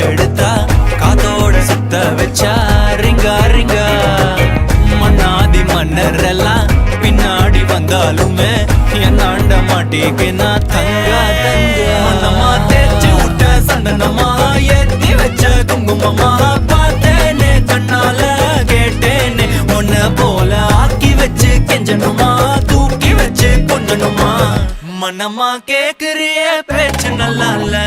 எடுத்தா காத்தோட சுத்த வச்சா ரிங்கா ரிங்கா மன்னாதி மன்னர் எல்லாம் பின்னாடி வந்தாலுமே என்னாண்ட மாட்டேக்கு நான் தங்கா தங்க மன்னமா தேய்ச்சி விட்ட சந்தனமா ஏத்தி வச்ச குங்குமமா பார்த்தேனே கண்ணால கேட்டேனே உன்ன போல ஆக்கி வச்சு கெஞ்சணுமா தூக்கி வச்சு கொஞ்சணுமா மனமா கேக்குறிய பேச்சு நல்லா இல்ல